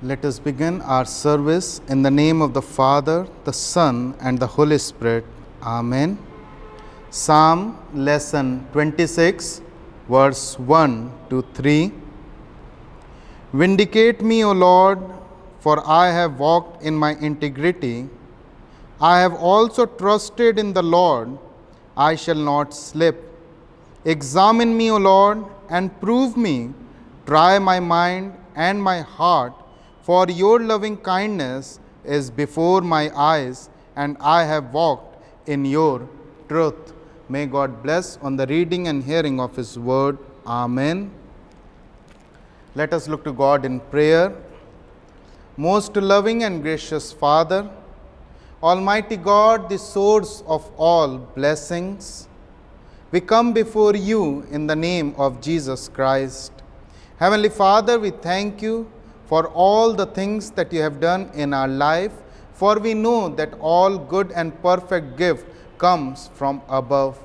Let us begin our service in the name of the Father, the Son, and the Holy Spirit. Amen. Psalm lesson 26, verse 1 to 3. Vindicate me, O Lord, for I have walked in my integrity. I have also trusted in the Lord. I shall not slip. Examine me, O Lord, and prove me. Try my mind and my heart, for your loving kindness is before my eyes, and I have walked in your truth. May God bless on the reading and hearing of His word. Amen. Let us look to God in prayer. Most loving and gracious Father, Almighty God, the source of all blessings, we come before you in the name of Jesus Christ. Heavenly Father, we thank you for all the things that you have done in our life, for we know that all good and perfect gift comes from above.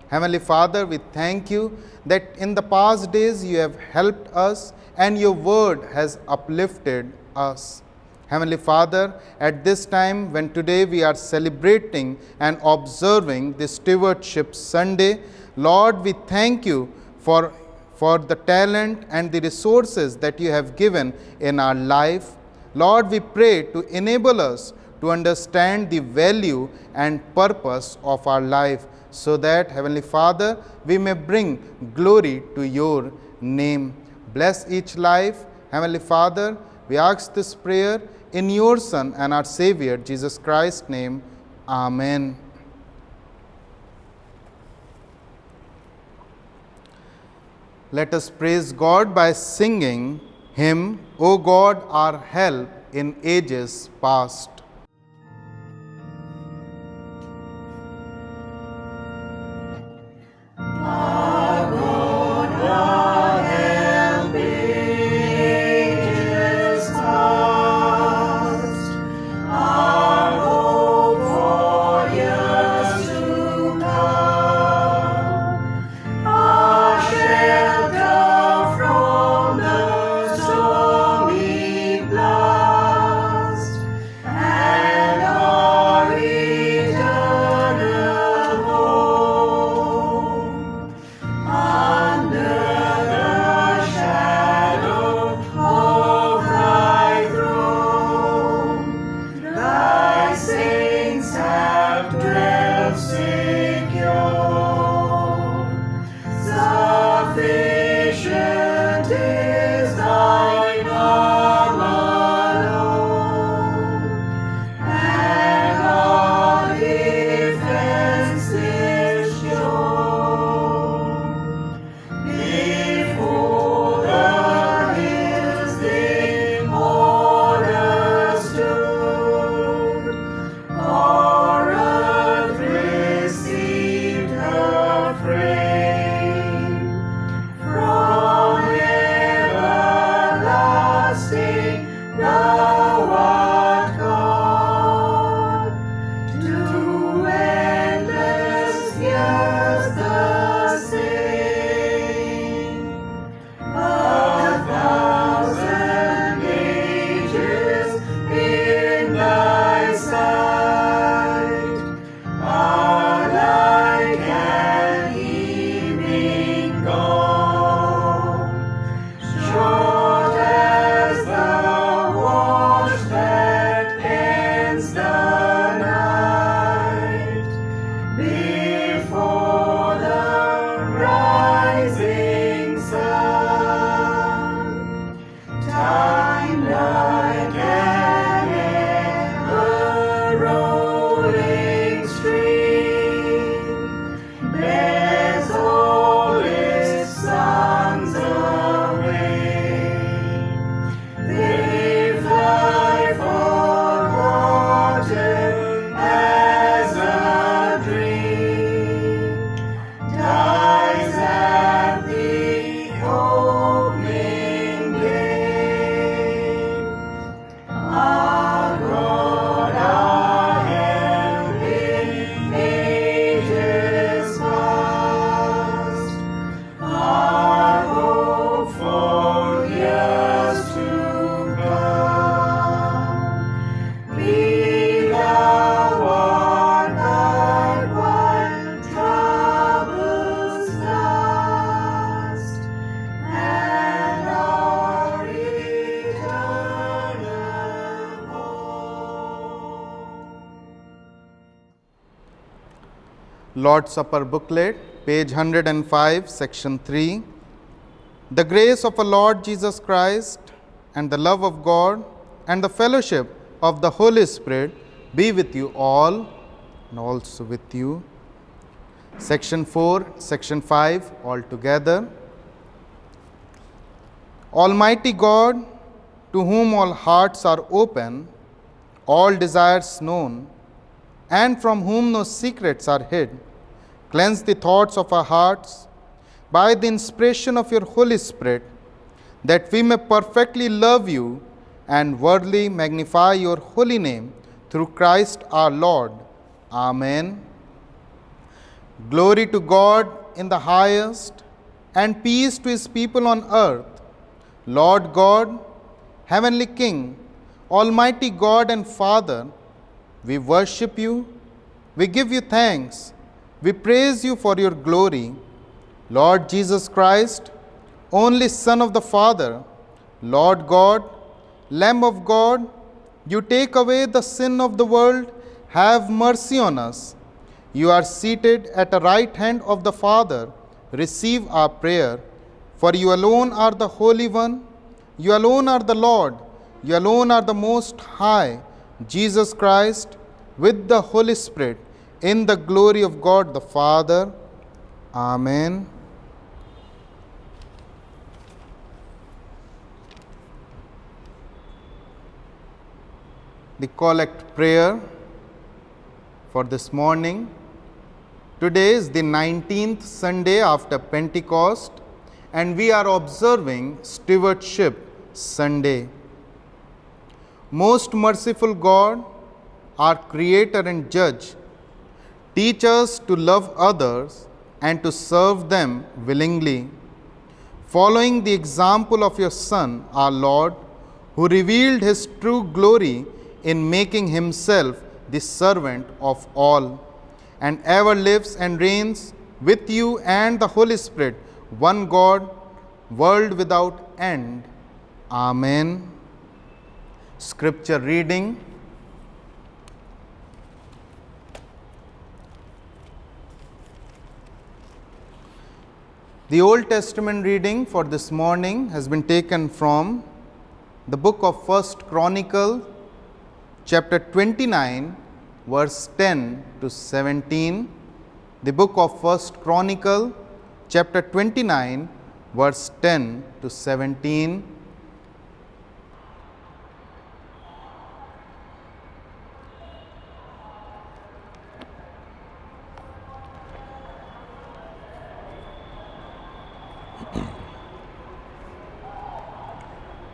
Heavenly Father, we thank you that in the past days you have helped us and your word has uplifted us. Heavenly Father, at this time when today we are celebrating and observing the Stewardship Sunday, Lord, we thank you for the talent and the resources that you have given in our life. Lord, we pray to enable us to understand the value and purpose of our life, so that, Heavenly Father, we may bring glory to your name. Bless each life. Heavenly Father, we ask this prayer in your Son and our Savior, Jesus Christ's name. Amen. Let us praise God by singing hymn, O God, our help in ages past. Lord's Supper booklet, page 105, section 3. The grace of our Lord Jesus Christ and the love of God and the fellowship of the Holy Spirit be with you all and also with you. Section 4, section 5, all together. Almighty God, to whom all hearts are open, all desires known, and from whom no secrets are hid, cleanse the thoughts of our hearts by the inspiration of your Holy Spirit, that we may perfectly love you and worthily magnify your holy name through Christ our Lord. Amen. Glory to God in the highest, and peace to his people on earth. Lord God, heavenly King, Almighty God and Father, we worship you, we give you thanks, we praise you for your glory. Lord Jesus Christ, only Son of the Father, Lord God, Lamb of God, you take away the sin of the world, have mercy on us. You are seated at the right hand of the Father, receive our prayer. For you alone are the Holy One, you alone are the Lord, you alone are the Most High, Jesus Christ, with the Holy Spirit, in the glory of God the Father. Amen. The collect prayer for this morning. Today is the 19th Sunday after Pentecost, and we are observing Stewardship Sunday. Most merciful God, our Creator and Judge, teach us to love others and to serve them willingly, following the example of your Son, our Lord, who revealed his true glory in making himself the servant of all, and ever lives and reigns with you and the Holy Spirit, one God, world without end. Amen. Scripture reading. The Old Testament reading for this morning has been taken from the book of 1 Chronicles, chapter 29, verse 10 to 17. The book of 1 Chronicles, chapter 29, verse 10 to 17.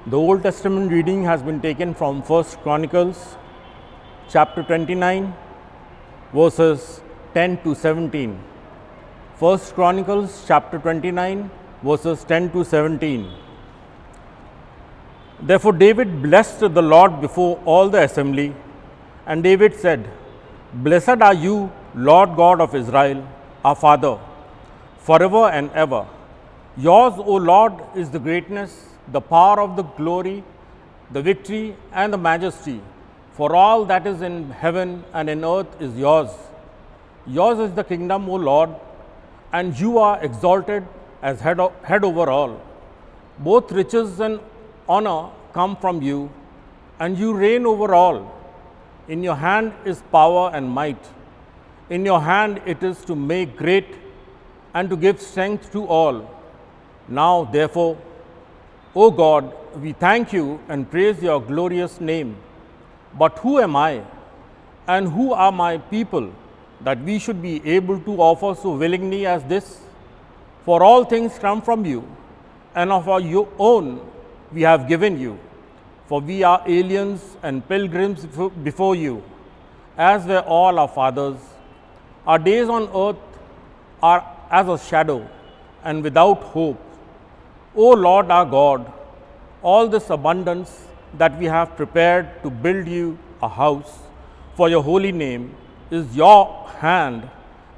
The Old Testament reading has been taken from 1 Chronicles chapter 29 verses 10 to 17. 1 Chronicles chapter 29 verses 10 to 17. Therefore David blessed the Lord before all the assembly, and David said, Blessed are you, Lord God of Israel, our Father, forever and ever. Yours, O Lord, is the greatness, the power of the glory, the victory and the majesty, for all that is in heaven and in earth is yours. Yours is the kingdom, O Lord, and you are exalted as head over all. Both riches and honor come from you, and you reign over all. In your hand is power and might. In your hand it is to make great and to give strength to all. Now, therefore, O God, we thank you and praise your glorious name. But who am I, and who are my people, that we should be able to offer so willingly as this? For all things come from you, and of our own we have given you. For we are aliens and pilgrims before you, as were all our fathers. Our days on earth are as a shadow and without hope. O Lord our God, all this abundance that we have prepared to build you a house for your holy name is your hand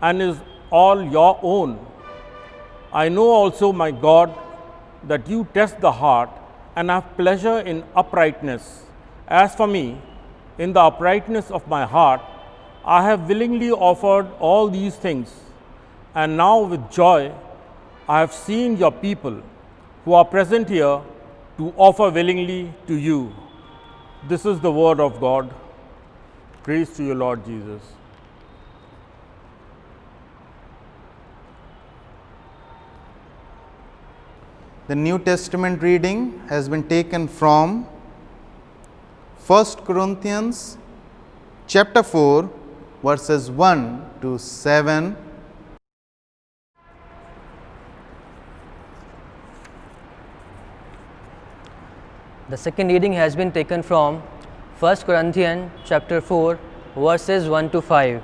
and is all your own. I know also, my God, that you test the heart and have pleasure in uprightness. As for me, in the uprightness of my heart, I have willingly offered all these things. And now with joy I have seen your people who are present here to offer willingly to you. This is the word of God. Praise to you, Lord Jesus. The New Testament reading has been taken from 1 Corinthians chapter 4 verses 1 to 7. The second reading has been taken from 1 Corinthians chapter 4 verses 1 to 5.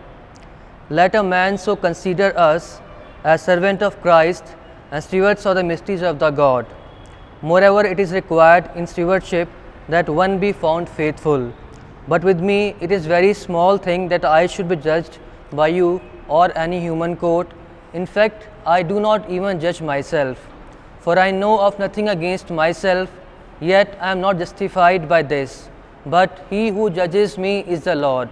Let a man so consider us as servant of Christ and stewards of the mysteries of the God. Moreover, it is required in stewardship that one be found faithful. But with me it is very small thing that I should be judged by you or any human court. In fact, I do not even judge myself. For I know of nothing against myself, yet I am not justified by this. But he who judges me is the Lord.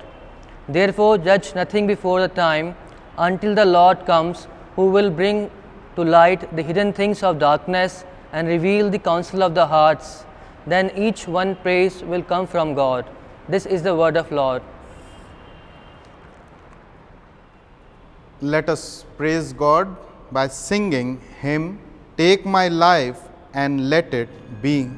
Therefore judge nothing before the time, until the Lord comes, who will bring to light the hidden things of darkness and reveal the counsel of the hearts. Then each one praise will come from God. This is the word of Lord. Let us praise God by singing hymn, Take My Life and Let It Be.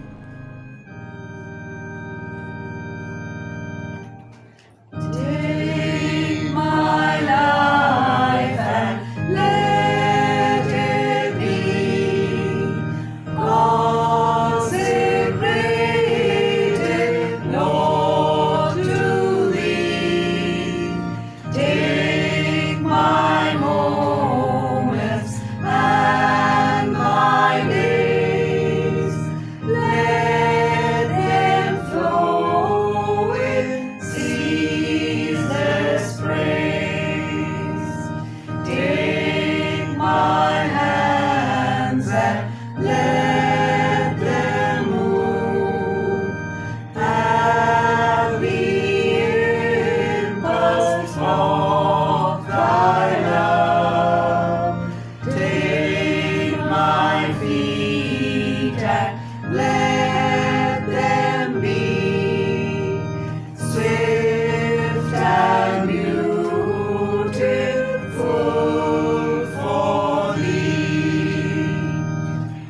Take my life and let it be consecrated, Lord, to Thee. Take my moments and my days, let them flow with ceaseless praise. Take my hands and let them move at the impulse of Thy love. Take my feet and let them be swift and beautiful for Thee.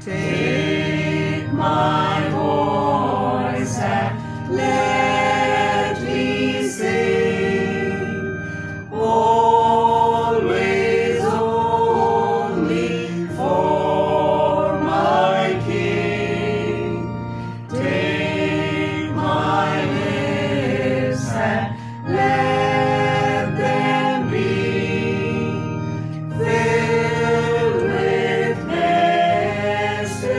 Take my voice and let me sing, always only for my King. Take my lips and let them be filled with messages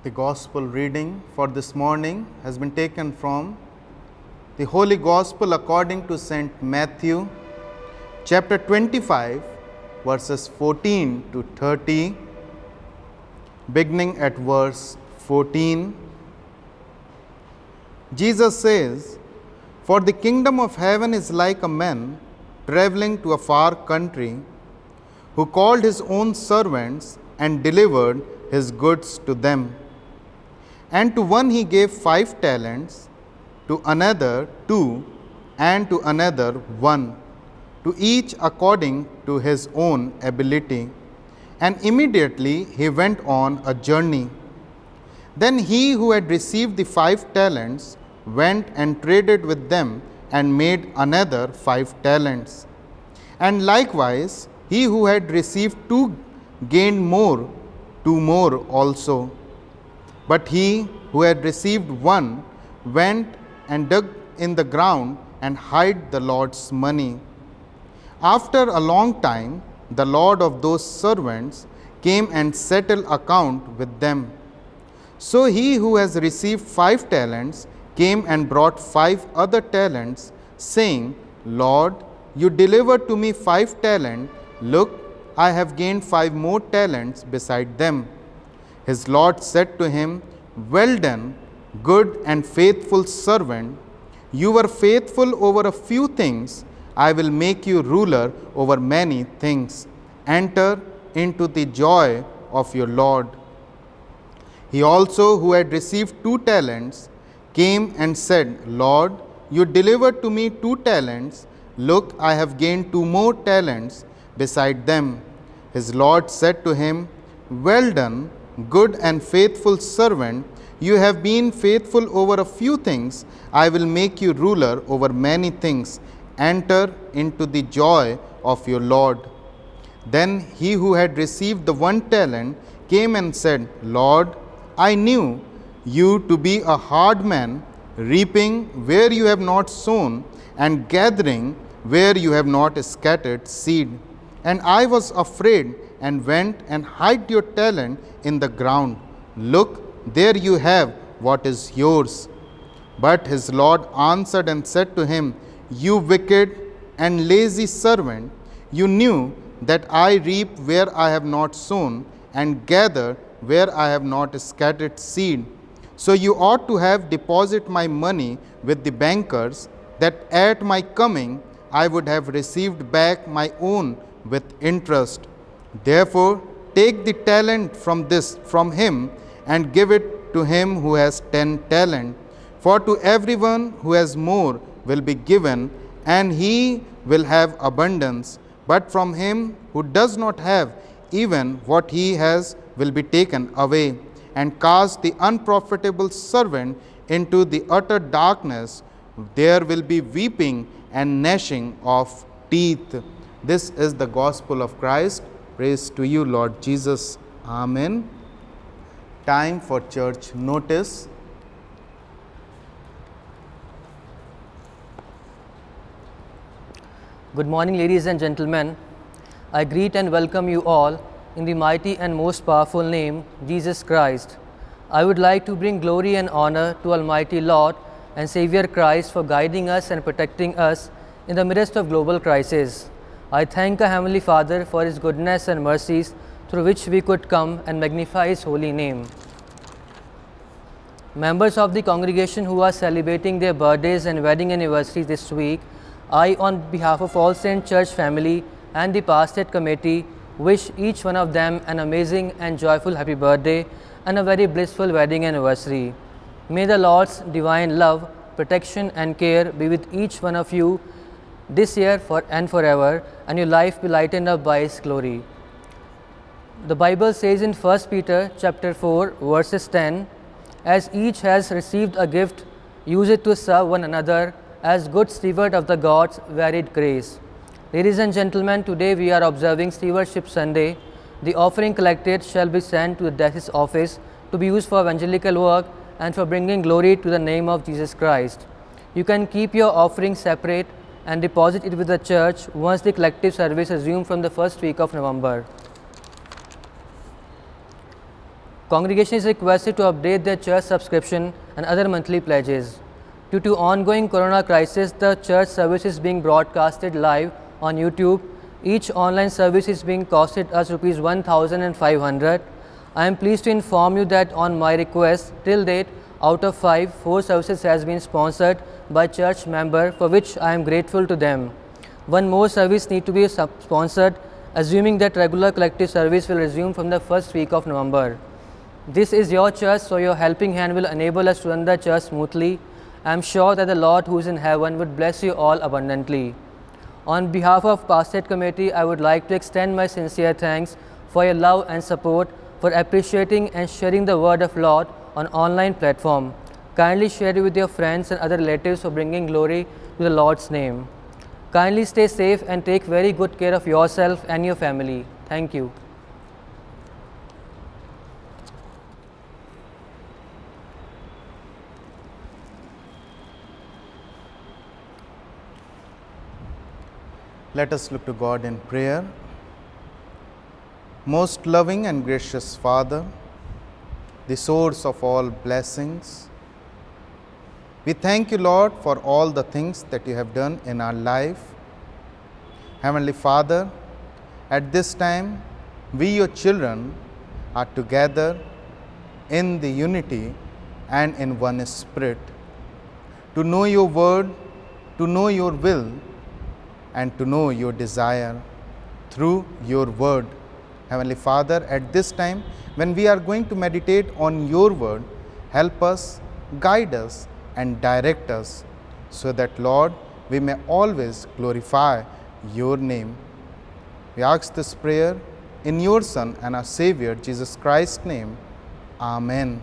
The Gospel reading for this morning has been taken from the Holy Gospel according to St. Matthew, chapter 25, verses 14 to 30, beginning at verse 14. Jesus says, "For the kingdom of heaven is like a man traveling to a far country, who called his own servants and delivered his goods to them. And to one he gave 5 talents, to another 2, and to another 1, to each according to his own ability. And immediately he went on a journey. Then he who had received the 5 talents went and traded with them and made another 5 talents. And likewise he who had received 2 gained more, 2 more also. But he who had received 1 went and dug in the ground and hid the Lord's money. After a long time, the Lord of those servants came and settled account with them. So he who has received 5 talents came and brought 5 other talents, saying, Lord, you delivered to me 5 talents. Look, I have gained 5 more talents beside them. His Lord said to him, Well done, good and faithful servant. You were faithful over a few things. I will make you ruler over many things. Enter into the joy of your Lord. He also, who had received 2 talents, came and said, Lord, you delivered to me 2 talents. Look, I have gained 2 more talents beside them. His Lord said to him, Well done, good and faithful servant. You have been faithful over a few things. I will make you ruler over many things. Enter into the joy of your Lord. Then he who had received the 1 talent came and said, Lord, I knew you to be a hard man, reaping where you have not sown, and gathering where you have not scattered seed. And I was afraid, and went and hid your talent in the ground. Look, there you have what is yours. But his Lord answered and said to him, You wicked and lazy servant, you knew that I reap where I have not sown, and gather where I have not scattered seed. So you ought to have deposited my money with the bankers, that at my coming I would have received back my own with interest. Therefore, take the talent from him and give it to him who has 10 talents. For to everyone who has more will be given, and he will have abundance. But from him who does not have, even what he has will be taken away. And cast the unprofitable servant into the utter darkness. There will be weeping and gnashing of teeth. This is the gospel of Christ. Praise to you, Lord Jesus. Amen. Time for church notice. Good morning, ladies and gentlemen. I greet and welcome you all in the mighty and most powerful name, Jesus Christ. I would like to bring glory and honor to Almighty Lord and Savior Christ for guiding us and protecting us in the midst of global crisis. I thank our Heavenly Father for His goodness and mercies through which we could come and magnify His holy name. Members of the congregation who are celebrating their birthdays and wedding anniversaries this week, I, on behalf of all Saint Church family and the Pastorate Committee, wish each one of them an amazing and joyful happy birthday and a very blissful wedding anniversary. May the Lord's divine love, protection and care be with each one of you this year and forever, and your life be lightened up by His glory. The Bible says in 1 Peter chapter 4 verses 10, As each has received a gift, use it to serve one another as good steward of the God's varied grace. Ladies and gentlemen, today we are observing Stewardship Sunday. The offering collected shall be sent to the diocese office to be used for evangelical work and for bringing glory to the name of Jesus Christ. You can keep your offering separate and deposit it with the church once the collective service resumes from the first week of November. Congregation is requested to update their church subscription and other monthly pledges. Due to ongoing corona crisis, the church service is being broadcasted live on YouTube. Each online service is being costed us rupees 1,500. I am pleased to inform you that on my request, till date, out of 5, 4 services has been sponsored by church member, for which I am grateful to them. One more service need to be sponsored, assuming that regular collective service will resume from the first week of November. This is your church, so your helping hand will enable us to run the church smoothly. I am sure that the Lord who is in heaven would bless you all abundantly. On behalf of Pastorate Committee, I would like to extend my sincere thanks for your love and support, for appreciating and sharing the word of Lord on online platform. Kindly share it with your friends and other relatives for bringing glory to the Lord's name. Kindly stay safe and take very good care of yourself and your family. Thank you. Let us look to God in prayer. Most loving and gracious Father, the source of all blessings, we thank you, Lord, for all the things that you have done in our life. Heavenly Father, at this time, we, your children, are together in the unity and in one spirit, to know your word, to know your will, and to know your desire through your word. Heavenly Father, at this time, when we are going to meditate on your word, help us, guide us, and direct us, so that, Lord, we may always glorify your name. We ask this prayer in your Son and our Savior, Jesus Christ's name. Amen.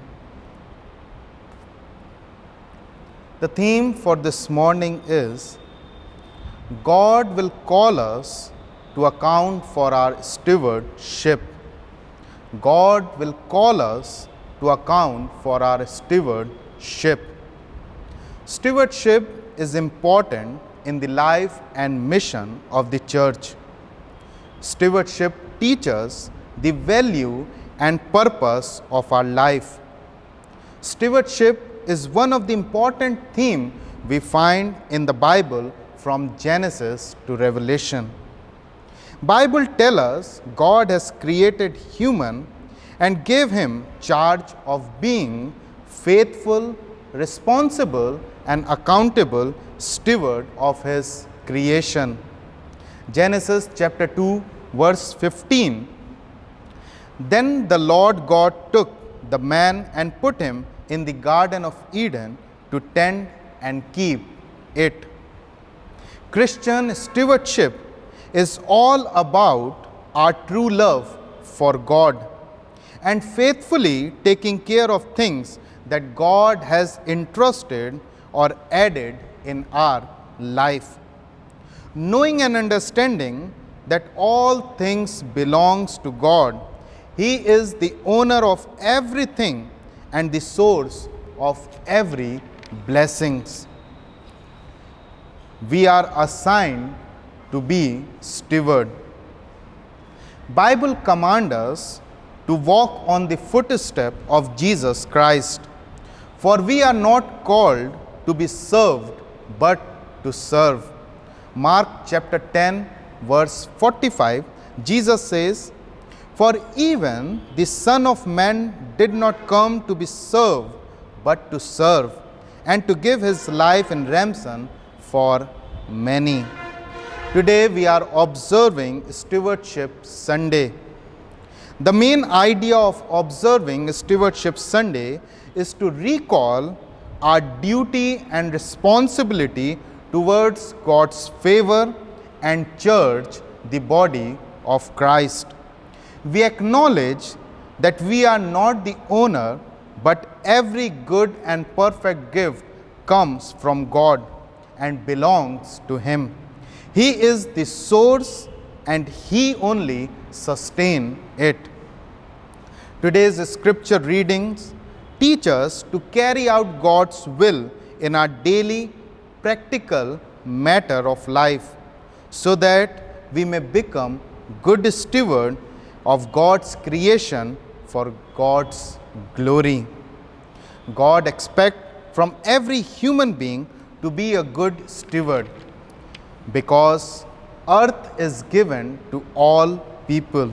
The theme for this morning is, God will call us to account for our stewardship. God will call us to account for our stewardship. Stewardship is important in the life and mission of the church. Stewardship teaches the value and purpose of our life. Stewardship is one of the important themes we find in the Bible from Genesis to Revelation. Bible tells us God has created human and gave him charge of being faithful, responsible, and accountable steward of his creation. Genesis chapter 2 verse 15. Then the Lord God took the man and put him in the Garden of Eden to tend and keep it. Christian stewardship is all about our true love for God and faithfully taking care of things that God has entrusted or added in our life. Knowing and understanding that all things belongs to God, he is the owner of everything and the source of every blessings. We are assigned to be steward. Bible commands us to walk on the footstep of Jesus Christ. For we are not called to be served, but to serve. Mark chapter 10 verse 45, Jesus says, "For even the Son of Man did not come to be served, but to serve, and to give his life in ransom for many." Today we are observing Stewardship Sunday. The main idea of observing Stewardship Sunday is to recall our duty and responsibility towards God's favor and church, the body of Christ. We acknowledge that we are not the owner, but every good and perfect gift comes from God and belongs to him. He is the source and he only sustains it. Today's scripture readings teach us to carry out God's will in our daily practical matter of life, so that we may become good steward of God's creation for God's glory. God expects from every human being to be a good steward, because earth is given to all people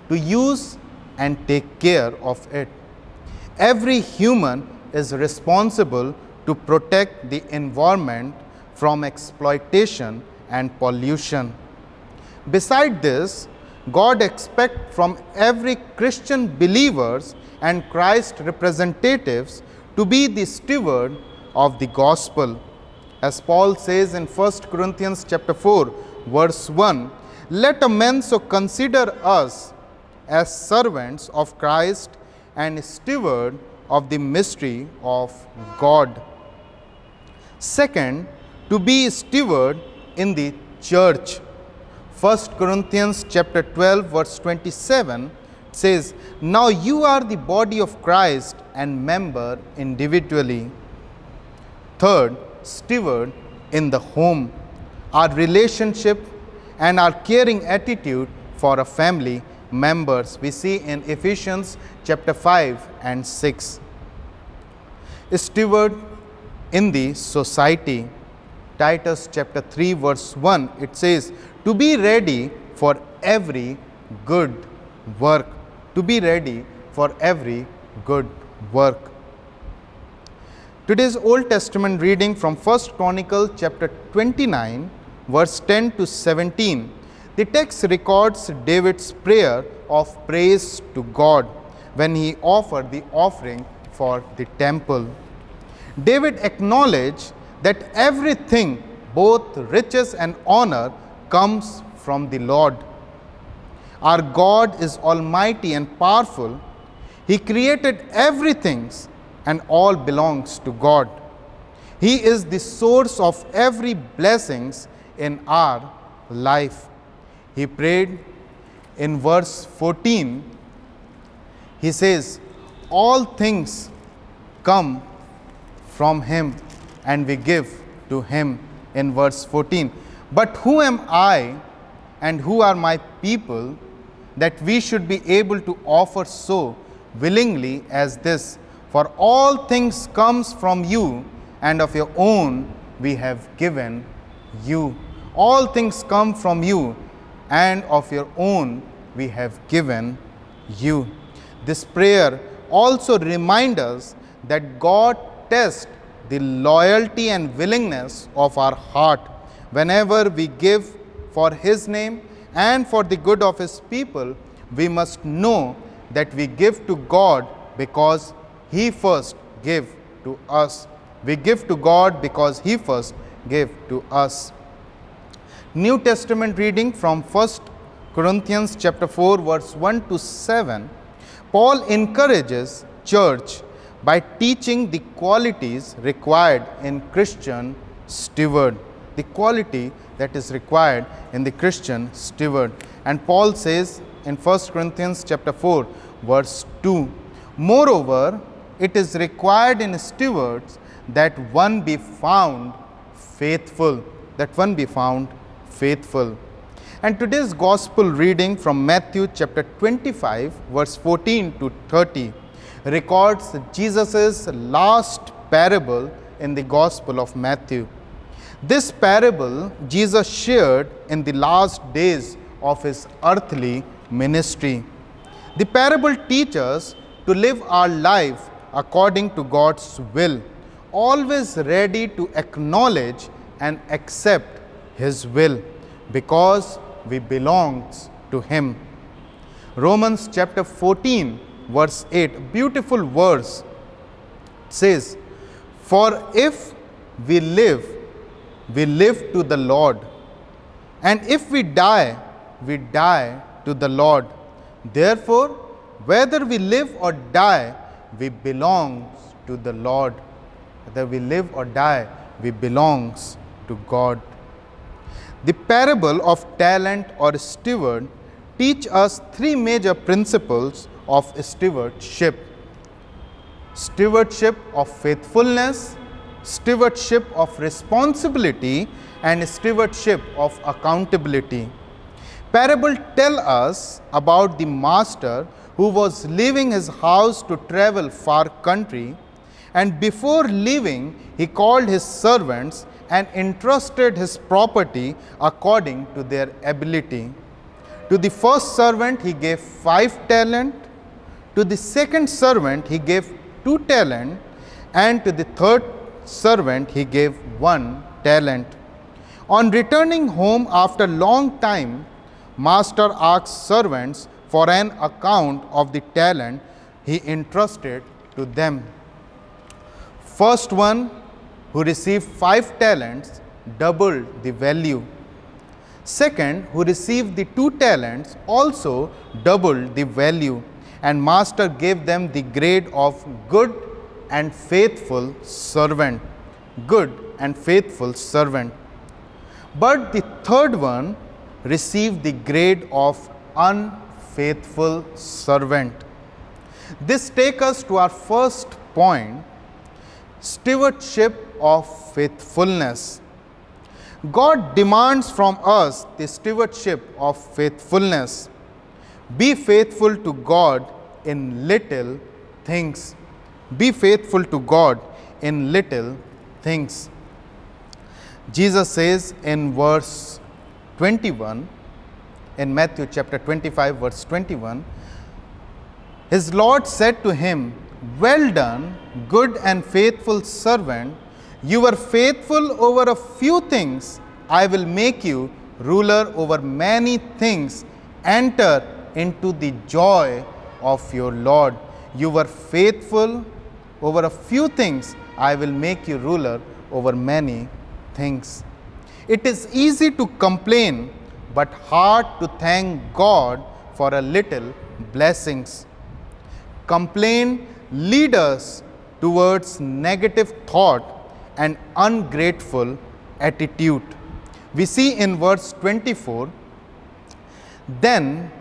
to use and take care of it. Every human is responsible to protect the environment from exploitation and pollution. Beside this, God expects from every Christian believers and Christ representatives to be the steward of the gospel. As Paul says in 1 Corinthians chapter 4, verse 1, let a man so consider us as servants of Christ and steward of the mystery of God. Second, to be steward in the church. 1 Corinthians chapter 12 verse 27 says, now you are the body of Christ and member individually. Third, steward in the home. Our relationship and our caring attitude for a family members we see in Ephesians chapter 5 and 6. Steward in the society. Titus chapter 3 verse 1, it says, to be ready for every good work. To be ready for every good work. Today's Old Testament reading from 1 Chronicles chapter 29 verse 10 to 17. The text records David's prayer of praise to God when he offered the offering for the temple. David acknowledged that everything, both riches and honor, comes from the Lord. Our God is almighty and powerful. He created everything and all belongs to God. He is the source of every blessings in our life. He prayed in verse 14. He says, all things come from him and we give to him in verse 14. But who am I and who are my people that we should be able to offer so willingly as this? For all things comes from you, and of your own we have given you. All things come from you, and of your own we have given you. This prayer also reminds us that God tests the loyalty and willingness of our heart. Whenever we give for His name and for the good of His people, we must know that we give to God because He first gave to us. We give to God because He first gave to us. New Testament reading from 1 Corinthians chapter 4 verse 1 to 7. Paul encourages church by teaching the qualities required in Christian steward. The quality that is required in the Christian steward. And Paul says in 1 Corinthians chapter 4 verse 2, moreover, it is required in stewards that one be found faithful. That one be found faithful. And today's gospel reading from Matthew chapter 25 verse 14 to 30 records Jesus' last parable in the Gospel of Matthew. This parable Jesus shared in the last days of His earthly ministry. The parable teaches us to live our life according to God's will, always ready to acknowledge and accept His will, because we belong to Him. Romans chapter 14 verse 8, beautiful verse, says, for if we live to the Lord, and if we die to the Lord. Therefore, whether we live or die, we belong to the Lord. Whether we live or die, we belong to God. The parable of talent or steward teach us three major principles of stewardship. Stewardship of faithfulness, stewardship of responsibility, and stewardship of accountability. Parable tell us about the master who was leaving his house to travel far country, and before leaving, he called his servants and entrusted his property according to their ability. To the first servant he gave 5 talents, to the second servant he gave 2 talents, and to the third servant he gave 1 talent. On returning home after long time, master asked servants for an account of the talent he entrusted to them. First one, who received 5 talents, doubled the value. Second, who received the 2 talents, also doubled the value. And master gave them the grade of good and faithful servant. Good and faithful servant. But the third one received the grade of unfaithful servant. This takes us to our first point, stewardship of faithfulness. God demands from us the stewardship of faithfulness. Be faithful to God in little things. Be faithful to God in little things. Jesus says in verse 21, in Matthew chapter 25, verse 21, his Lord said to him, "Well done, good and faithful servant. You were faithful over a few things. I will make you ruler over many things. Enter into the joy of your Lord." You were faithful over a few things. I will make you ruler over many things. It is easy to complain, but hard to thank God for a little blessings. Complaint leads us towards negative thought and ungrateful attitude. We see in verse 24, then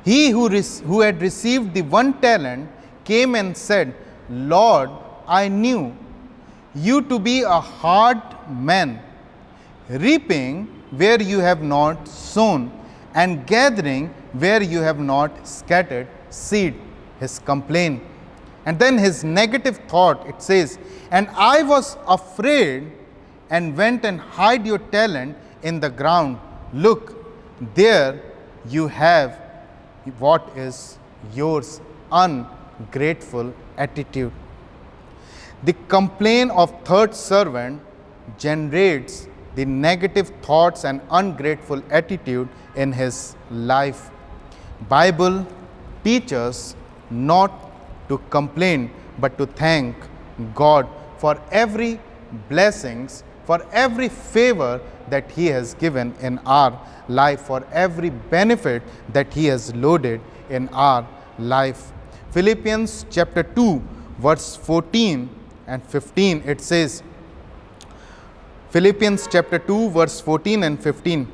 he who had received the 1 talent came and said, "Lord, I knew you to be a hard man, reaping where you have not sown, and gathering where you have not scattered seed." His complaint. And then his negative thought, it says, "And I was afraid and went and hid your talent in the ground. Look, there you have what is yours." Ungrateful attitude. The complaint of third servant generates the negative thoughts and ungrateful attitude in his life. Bible teaches not to complain, but to thank God for every blessings, for every favor that he has given in our life, for every benefit that he has loaded in our life. Philippians chapter 2, verse 14 and 15, it says, Philippians chapter 2, verse 14 and 15,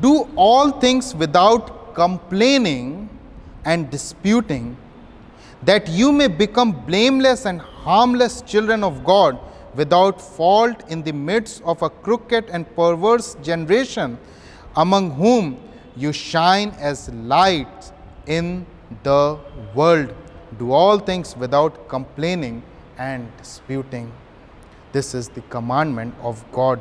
"Do all things without complaining and disputing, that you may become blameless and harmless children of God, without fault in the midst of a crooked and perverse generation, among whom you shine as lights in the world." Do all things without complaining and disputing. This is the commandment of God.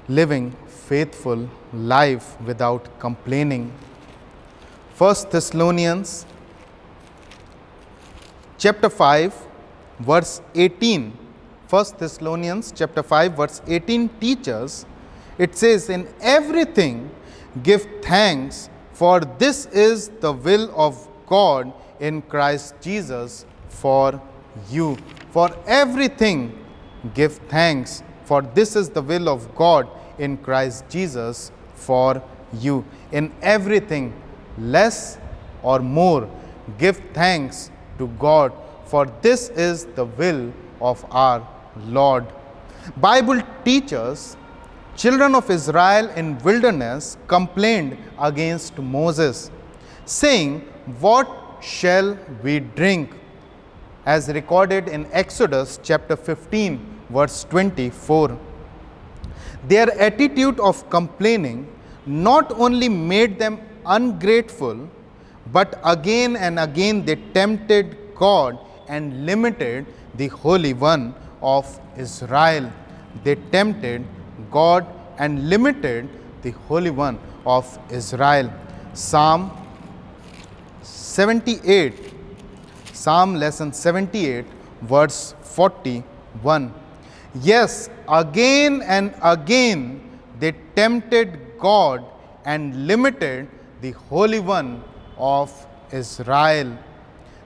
Living faithful life without complaining. 1 Thessalonians chapter 5, verse 18. 1 Thessalonians chapter 5, verse 18 teaches, it says, "In everything give thanks, for this is the will of God in Christ Jesus for you." For everything give thanks, for this is the will of God in Christ Jesus for you. In everything, less or more, give thanks to God, for this is the will of our Lord. Bible teaches children of Israel in wilderness complained against Moses, saying, "What shall we drink?" as recorded in Exodus chapter 15, verse 24. Their attitude of complaining not only made them ungrateful, But again and again they tempted God and limited the Holy One of Israel. They tempted God and limited the Holy One of Israel. Psalm 78, Psalm lesson 78, verse 41. Yes, again and again they tempted God and limited the Holy One of Israel.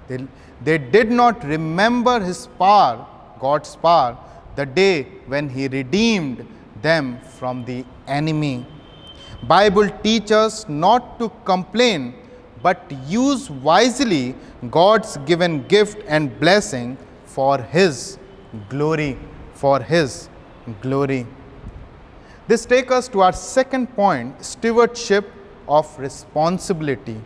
They did not remember his power, God's power, the day when he redeemed them from the enemy. Bible teaches us not to complain, but use wisely God's given gift and blessing for his glory, for his glory. This takes us to our second point, stewardship of responsibility.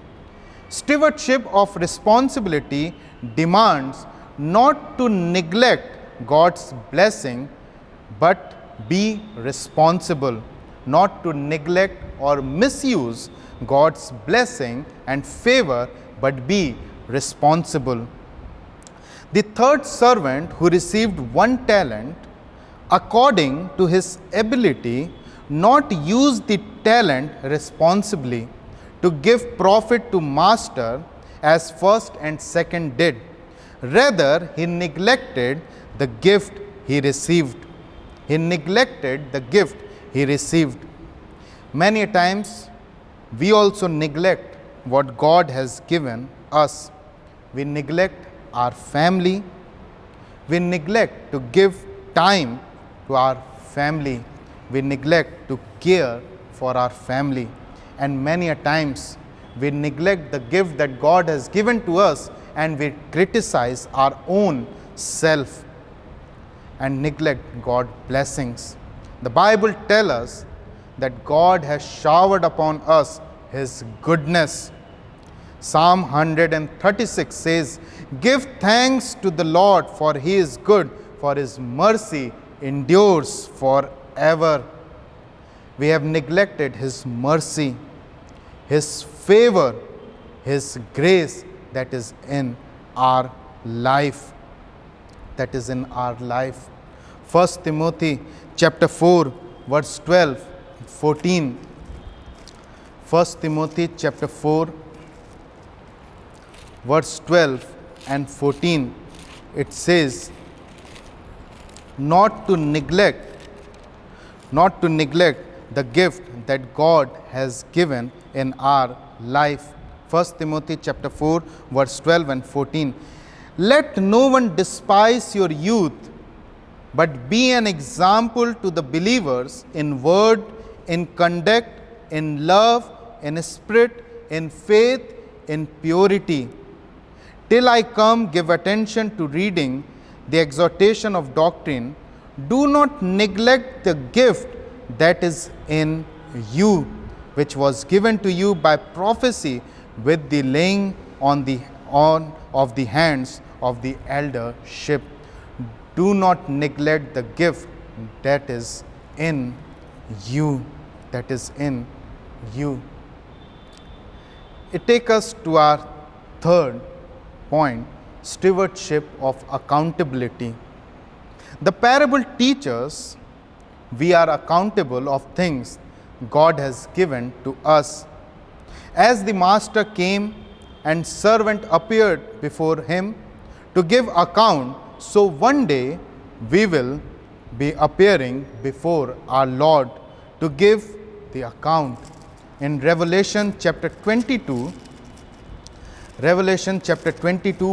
Stewardship of responsibility demands not to neglect God's blessing, but be responsible, not to neglect or misuse God's blessing and favor, but be responsible. The third servant who received 1 talent, according to his ability, not use the talent responsibly to give profit to master as first and second did. Rather, he neglected the gift he received. He neglected the gift he received. Many a times, we also neglect what God has given us. We neglect our family. We neglect to give time to our family. We neglect to care for our family. And many a times, we neglect the gift that God has given to us, and we criticize our own self and neglect God's blessings. The Bible tells us that God has showered upon us his goodness. Psalm 136 says, "Give thanks to the Lord, for he is good, for his mercy endures forever." We have neglected his mercy, his favor, his grace that is in our life. That is in our life. 1 Timothy chapter 4, verse 12, 14. 1 Timothy chapter 4, verse 12 and 14. It says, not to neglect the gift that God has given in our life. 1 Timothy chapter 4, verse 12 and 14. Let no one despise your youth, but be an example to the believers in word, in conduct, in love, in spirit, in faith, in purity. Till I come, give attention to reading, the exhortation of doctrine. Do not neglect the gift that is in you, which was given to you by prophecy with the laying on of the hands of the eldership. Do not neglect the gift that is in you. That is in you. It takes us to our third point, stewardship of accountability. The parable teaches we are accountable of things God has given to us. As the master came and servant appeared before him to give account, so one day we will be appearing before our Lord to give the account. In Revelation chapter 22,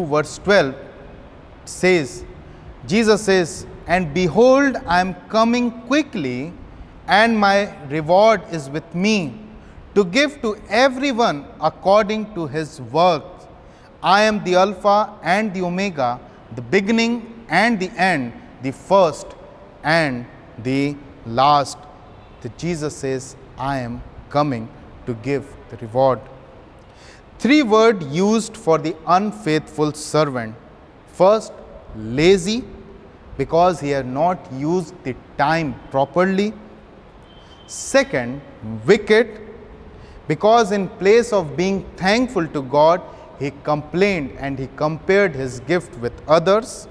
verse 12 says, Jesus says, "And behold, I am coming quickly, and my reward is with me, to give to everyone according to his work. I am the Alpha and the Omega, the beginning and the end, the first and the last." Jesus says, I am coming to give the reward. 3 words used for the unfaithful servant. First, lazy, because he had not used the time properly. Second, wicked, because in place of being thankful to God, he complained and he compared his gift with others.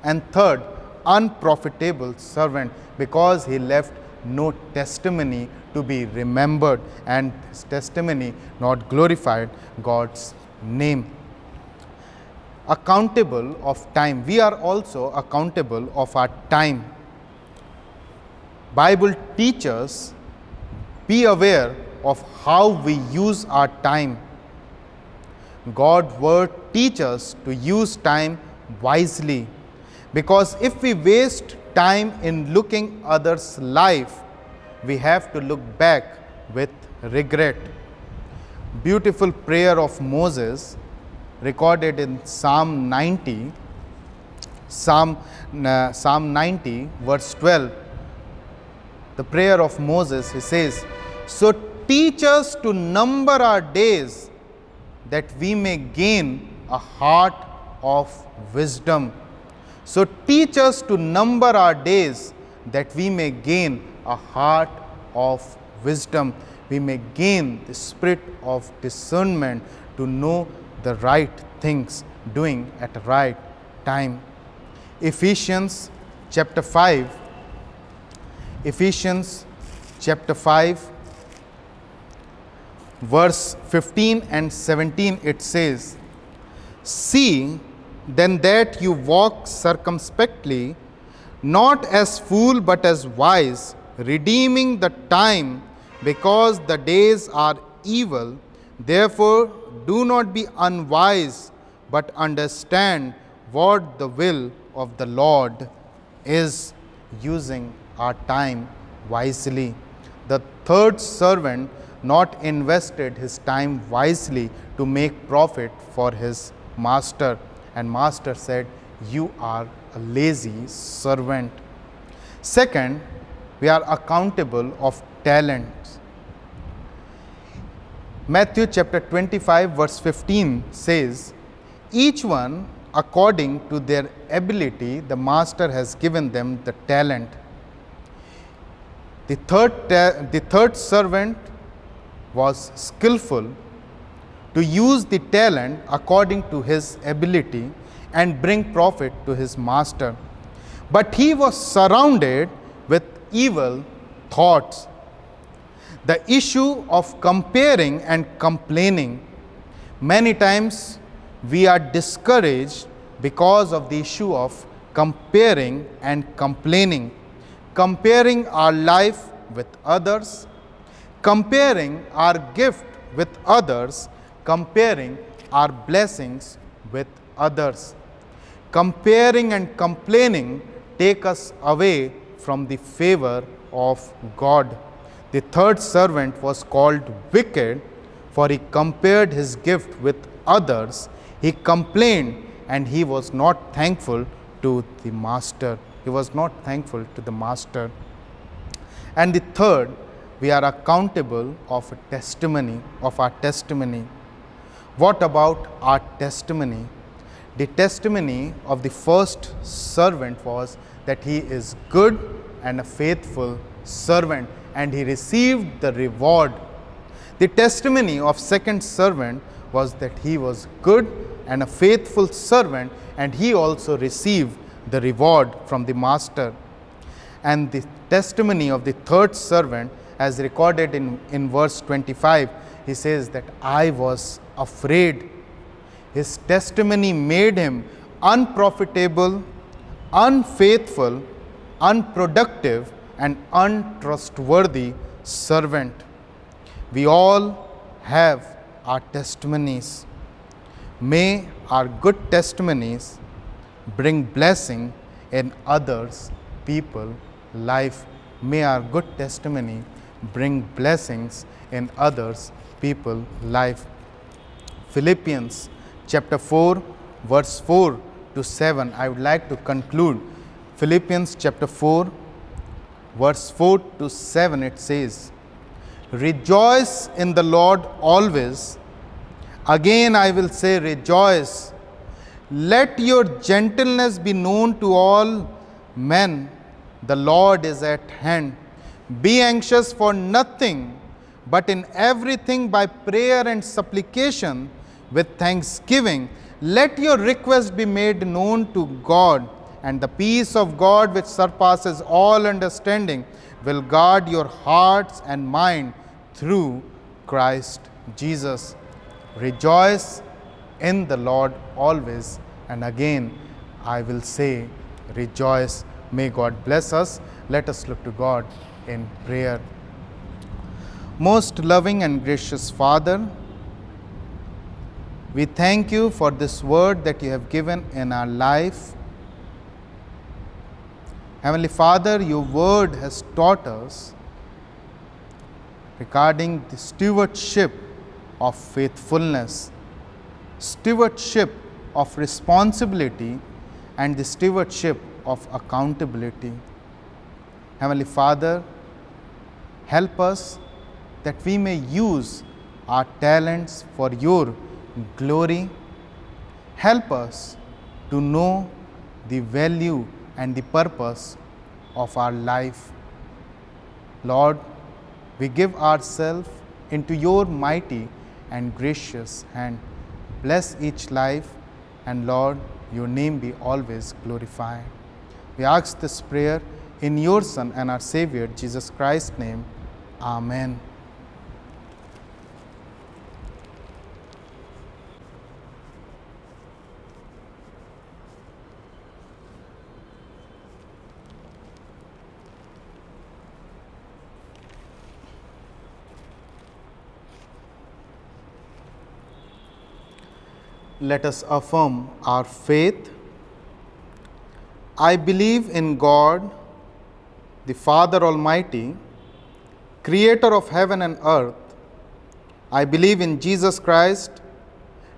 And third, unprofitable servant, because he left no testimony to be remembered, and his testimony not glorified God's name. Accountable of time. We are also accountable of our time. Bible teaches, be aware of how we use our time. God's word teaches to use time wisely, because if we waste time in looking others' life, we have to look back with regret. Beautiful prayer of Moses recorded in Psalm 90, Psalm 90 verse 12. The prayer of Moses, he says, "So teach us to number our days, that we may gain a heart of wisdom." So teach us to number our days, that we may gain a heart of wisdom. We may gain the spirit of discernment to know the right things, doing at the right time. Ephesians chapter 5, verse 15 and 17, it says, "See then that you walk circumspectly, not as fool but as wise, redeeming the time, because the days are evil. Therefore do not be unwise, but understand what the will of the Lord is." Using our time wisely. The third servant not invested his time wisely to make profit for his master, and master said, "You are a lazy servant." Second, we are accountable of talents. Matthew chapter 25 verse 15 says, "Each one according to their ability the master has given them the talent." The third servant was skillful to use the talent according to his ability and bring profit to his master. But he was surrounded with evil thoughts. The issue of comparing and complaining. Many times we are discouraged because of the issue of comparing and complaining. Comparing our life with others, comparing our gift with others, comparing our blessings with others. Comparing and complaining take us away from the favor of God. The third servant was called wicked, for he compared his gift with others. He complained and he was not thankful to the master. He was not thankful to the master. And the third, we are accountable of a testimony, of our testimony. What about our testimony? The testimony of the first servant was that he is good and a faithful servant, and he received the reward. The testimony of second servant was that he was good and a faithful servant, and he also received the reward from the master. And the testimony of the third servant, as recorded in verse 25, he says that I was afraid. His testimony made him unprofitable, unfaithful, unproductive, and untrustworthy servant. We all have our testimonies. May our good testimonies bring blessing in others' people life. May our good testimony bring blessings in others' people life. Philippians chapter 4 verse 4 to 7. I would like to conclude. Philippians chapter 4 verse 4 to 7, it says, "Rejoice in the Lord always. Again I will say rejoice. Let your gentleness be known to all men. The Lord is at hand. Be anxious for nothing, but in everything by prayer and supplication with thanksgiving, let your request be made known to God, and the peace of God, which surpasses all understanding, will guard your hearts and mind through Christ Jesus. Rejoice in the Lord always. And again, I will say, rejoice. May God bless us. Let us look to God in prayer. Most loving and gracious Father, we thank you for this word that you have given in our life. Heavenly Father, your word has taught us regarding the stewardship of faithfulness, stewardship of responsibility, and the stewardship of accountability. Heavenly Father, help us that we may use our talents for your glory. Help us to know the value and the purpose of our life. Lord, we give ourselves into your mighty and gracious hand. Bless each life, and Lord, your name be always glorified. We ask this prayer in your Son and our Savior, Jesus Christ's name. Amen. Let us affirm our faith. I believe in God, the Father Almighty, creator of heaven and earth. I believe in Jesus Christ,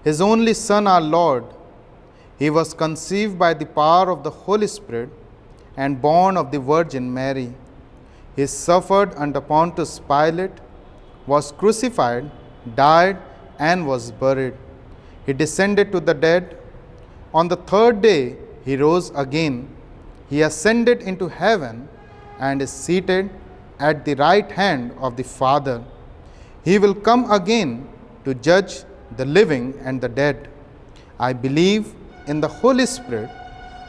his only Son, our Lord. He was conceived by the power of the Holy Spirit and born of the Virgin Mary. He suffered under Pontius Pilate, was crucified, died, and was buried. He descended to the dead. On the third day, he rose again. He ascended into heaven and is seated at the right hand of the Father. He will come again to judge the living and the dead. I believe in the Holy Spirit,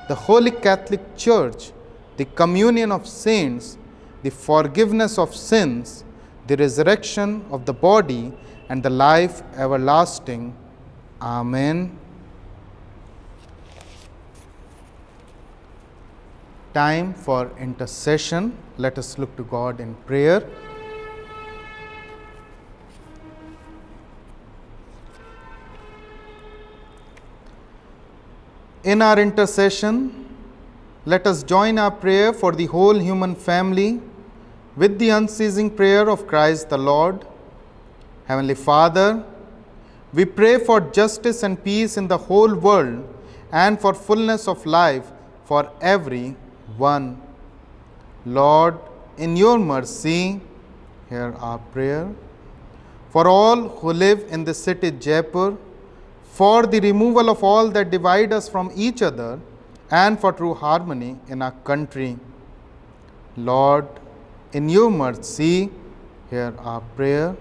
the Holy Catholic Church, the communion of saints, the forgiveness of sins, the resurrection of the body, and the life everlasting. Amen. Time for intercession. Let us look to God in prayer. In our intercession, let us join our prayer for the whole human family with the unceasing prayer of Christ the Lord. Heavenly Father, we pray for justice and peace in the whole world and for fullness of life for every one. Lord, in your mercy, hear our prayer. For all who live in the city Jaipur, for the removal of all that divide us from each other, and for true harmony in our country. Lord, in your mercy, hear our prayer.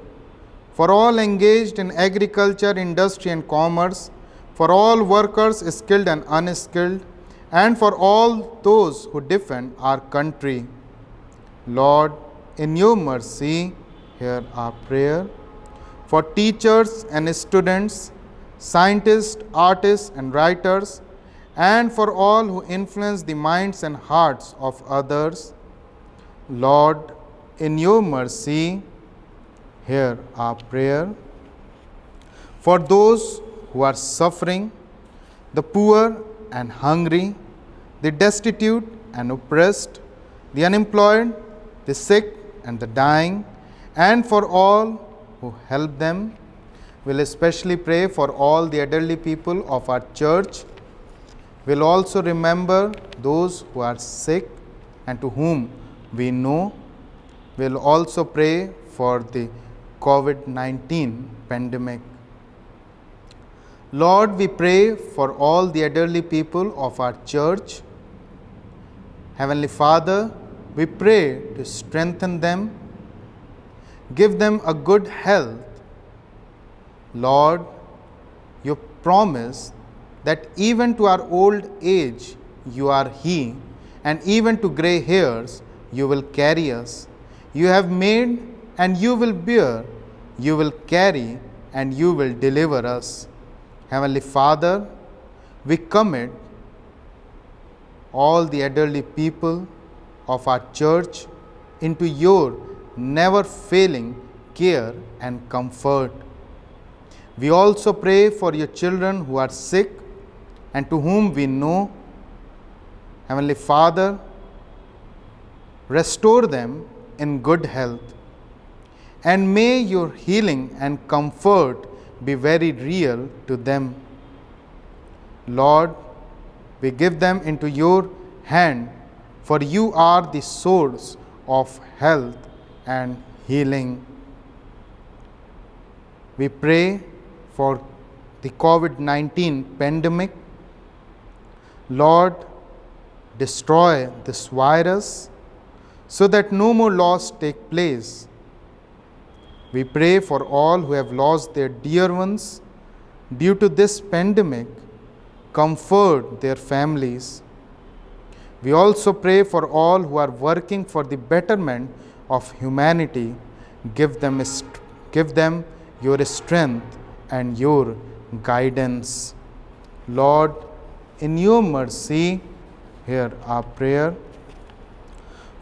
For all engaged in agriculture, industry, and commerce, for all workers, skilled and unskilled, and for all those who defend our country. Lord, in your mercy, hear our prayer. For teachers and students, scientists, artists, and writers, and for all who influence the minds and hearts of others. Lord, in your mercy, hear our prayer. For those who are suffering, the poor and hungry, the destitute and oppressed, the unemployed, the sick and the dying, and for all who help them. We'll especially pray for all the elderly people of our church. We'll also remember those who are sick and to whom we know. We'll also pray for the COVID-19 pandemic. Lord, we pray for all the elderly people of our church. Heavenly Father, we pray to strengthen them. give them a good health. Lord, you promise that even to our old age you are He, and even to grey hairs you will carry us. You have made and you will bear, you will carry and you will deliver us. Heavenly Father, we commit all the elderly people of our church into your never failing care and comfort. We also pray for your children who are sick and to whom we know. Heavenly Father, restore them in good health, and may your healing and comfort be very real to them. Lord, we give them into your hand, for you are the source of health and healing. We pray for the COVID-19 pandemic. Lord, destroy this virus so that no more loss take place. We pray for all who have lost their dear ones due to this pandemic. Comfort their families. We also pray for all who are working for the betterment of humanity. Give them your strength and your guidance. Lord, in your mercy, hear our prayer.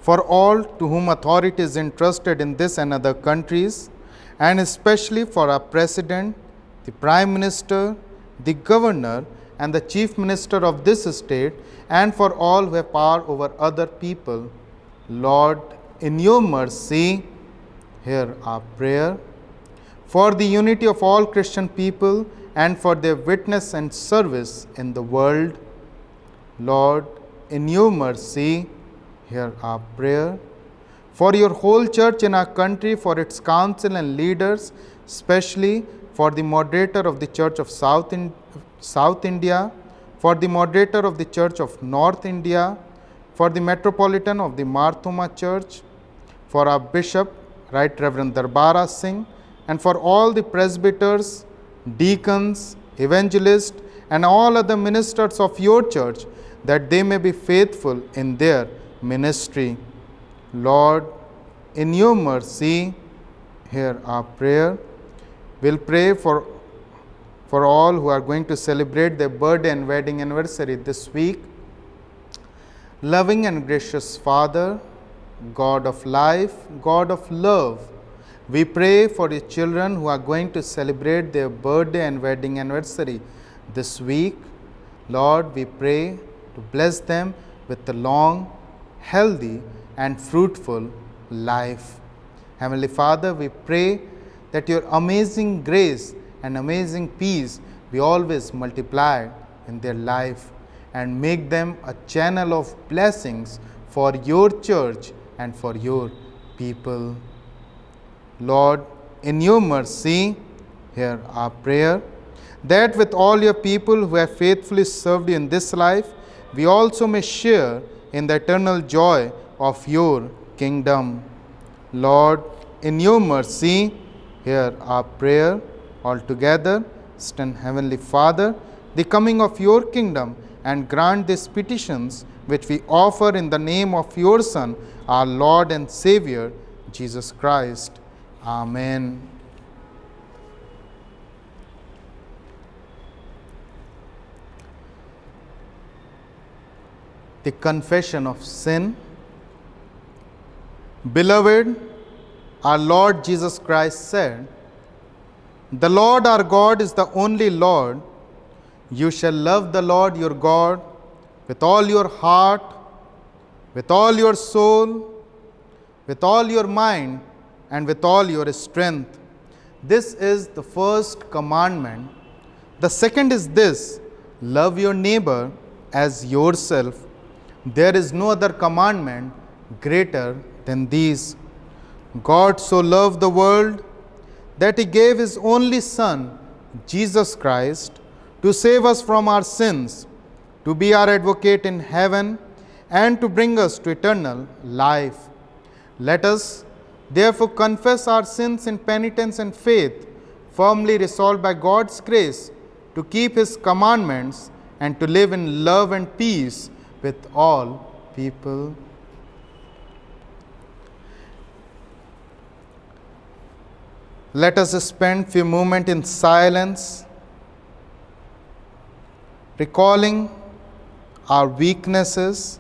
For all to whom authority is entrusted in this and other countries, and especially for our President, the Prime Minister, the Governor, and the Chief Minister of this state, and for all who have power over other people, Lord, in your mercy, hear our prayer. For the unity of all Christian people and for their witness and service in the world, Lord, in your mercy, hear our prayer. For your whole church in our country, for its council and leaders, especially for the moderator of the Church of South India, for the moderator of the Church of North India, for the Metropolitan of the Marthoma Church, for our Bishop, Right Reverend Darbara Singh, and for all the presbyters, deacons, evangelists, and all other ministers of your church, that they may be faithful in their ministry. Lord, in your mercy, hear our prayer. We'll pray for all who are going to celebrate their birthday and wedding anniversary this week. Loving and gracious Father, God of life, God of love, we pray for the children who are going to celebrate their birthday and wedding anniversary this week. Lord, we pray to bless them with a long, healthy, and fruitful life. Heavenly Father, we pray that your amazing grace and amazing peace be always multiplied in their life and make them a channel of blessings for your church and for your people. Lord, in your mercy, hear our prayer, that with all your people who have faithfully served you in this life, we also may share in the eternal joy of your kingdom. Lord, in your mercy, hear our prayer. Altogether, stand, Heavenly Father, the coming of your kingdom, and grant these petitions which we offer in the name of your Son, our Lord and Savior, Jesus Christ. Amen. The confession of sin. Beloved, our Lord Jesus Christ said, "The Lord our God is the only Lord. You shall love the Lord your God with all your heart, with all your soul, with all your mind, and with all your strength. This is the first commandment. The second is this: love your neighbor as yourself. There is no other commandment greater than these. God so loved the world that he gave his only Son, Jesus Christ, to save us from our sins, to be our advocate in heaven, and to bring us to eternal life. Let us Therefore, confess our sins in penitence and faith, firmly resolved by God's grace to keep His commandments and to live in love and peace with all people. Let us spend a few moments in silence, recalling our weaknesses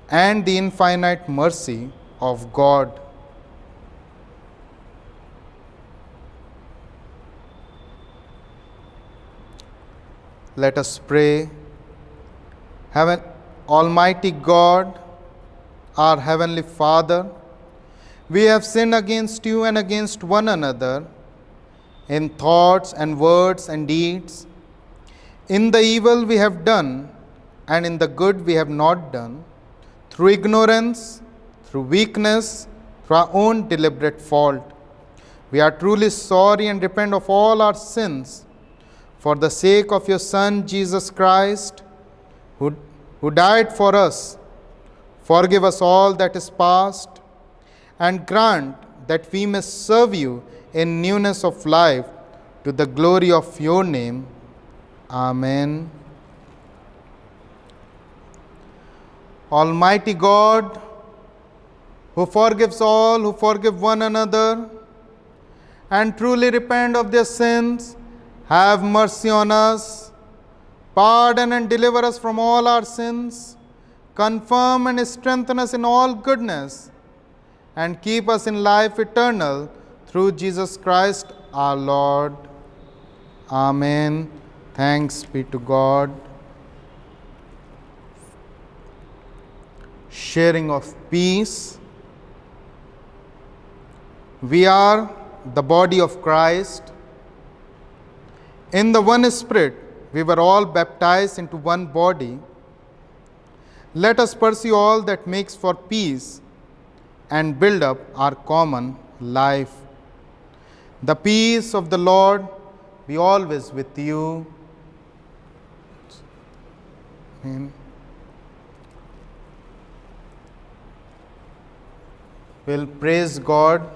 and the infinite mercy of God. Let us pray. Almighty God, our Heavenly Father, we have sinned against you and against one another in thoughts and words and deeds, in the evil we have done and in the good we have not done, through ignorance, through weakness, through our own deliberate fault. We are truly sorry and repent of all our sins. For the sake of your Son, Jesus Christ, who died for us, forgive us all that is past, and grant that we may serve you in newness of life to the glory of your name. Amen. Almighty God, who forgives all who forgive one another and truly repent of their sins, have mercy on us, pardon and deliver us from all our sins, confirm and strengthen us in all goodness, and keep us in life eternal through Jesus Christ our Lord. Amen. Thanks be to God. Sharing of peace. We are the body of Christ. In the one Spirit, we were all baptized into one body. Let us pursue all that makes for peace and build up our common life. The peace of the Lord be always with you. Amen. We'll praise God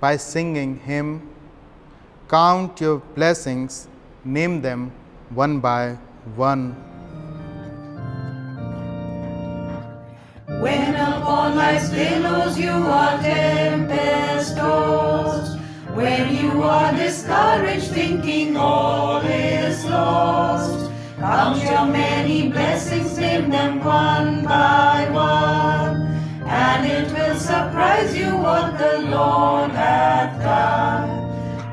by singing hymn, Count Your Blessings, Name Them One by One. When upon life's billows you are tempest-tossed, when you are discouraged thinking all is lost, count your many blessings, name them one by one, and it will surprise you what the Lord hath done.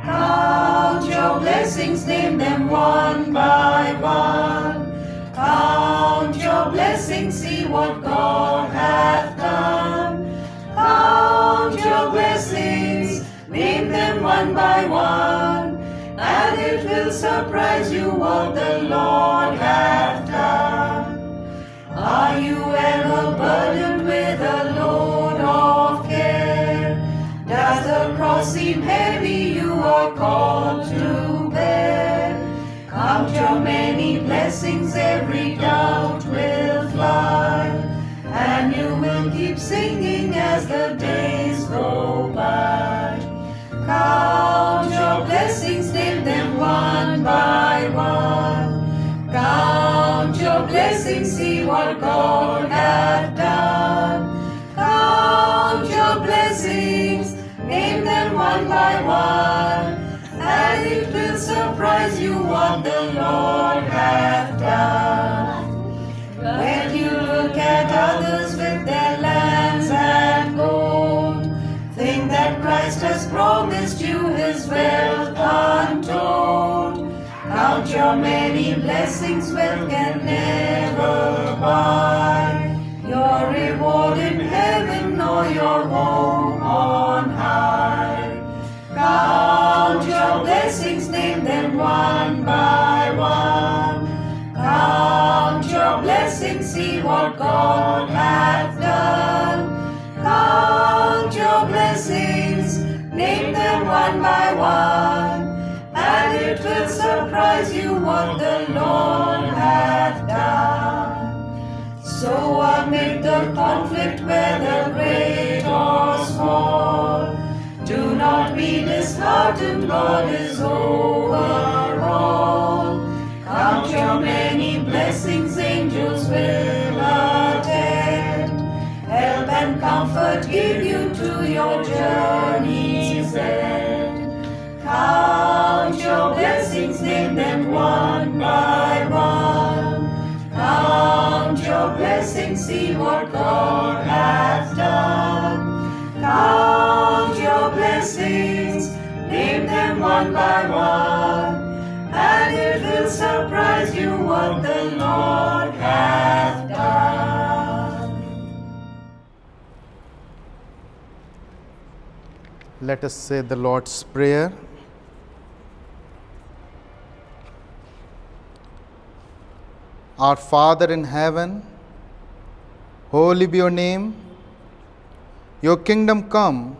Count your blessings, name them one by one. Count your blessings, see what God hath done. Count your blessings, name them one by one, and it will surprise you what the Lord hath done. Are you ever burdened with a load of care? Does the cross seem heavy you are called to bear? Count your many blessings, every doubt will fly, and you will keep singing as the days go by. Count your blessings, name them one by one. Count your blessings, see what God hath done. Count your blessings, name them one by one, and it will surprise you what the Lord hath done. When you look at others with their lands and gold, think that Christ has promised you his wealth untold. Count your many blessings, wealth can never buy your reward in heaven nor your home on high. Count your blessings, name them one by one. Count your blessings, see what God hath done. Count your blessings, name them one by one, and it will surprise you what the Lord hath done. So amid the enter conflict, whether great or small. Do not be disheartened, God is over all. Count your many blessings, angels will attend. Help and comfort give you to your journey's end. Count your blessings, name them one by one. Count your blessings, see what God hath done. Count your blessings, name them one by one, and it will surprise you what the Lord hath done. Let us say the Lord's Prayer. Our Father in heaven, holy be your name. Your kingdom come,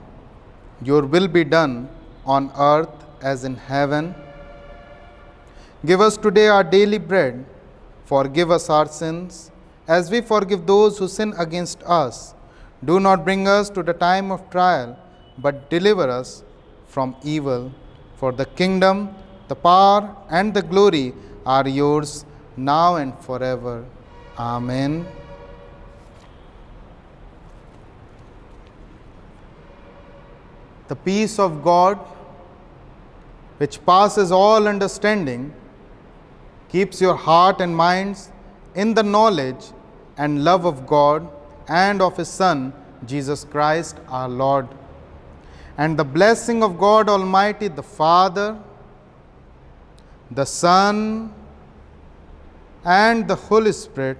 your will be done on earth as in heaven. Give us today our daily bread. Forgive us our sins, as we forgive those who sin against us. Do not bring us to the time of trial, but deliver us from evil. For the kingdom, the power, and the glory are yours, now and forever. Amen. The peace of God, which passes all understanding, keeps your heart and minds in the knowledge and love of God and of His Son, Jesus Christ our Lord. And the blessing of God Almighty, the Father, the Son, and the Holy Spirit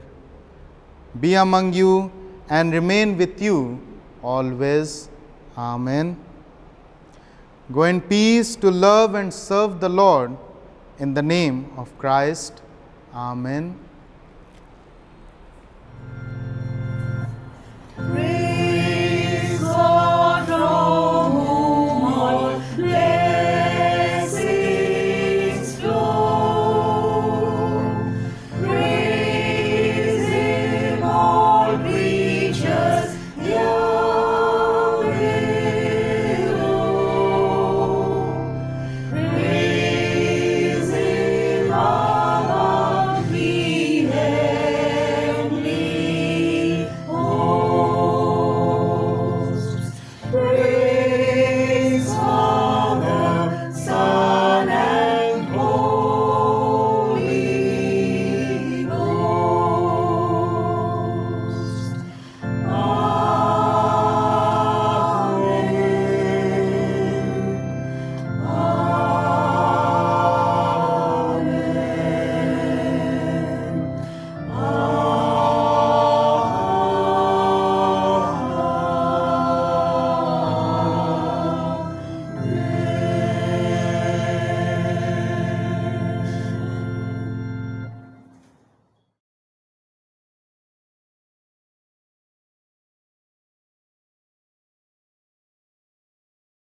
be among you and remain with you always. Amen. Go in peace to love and serve the Lord in the name of Christ. Amen.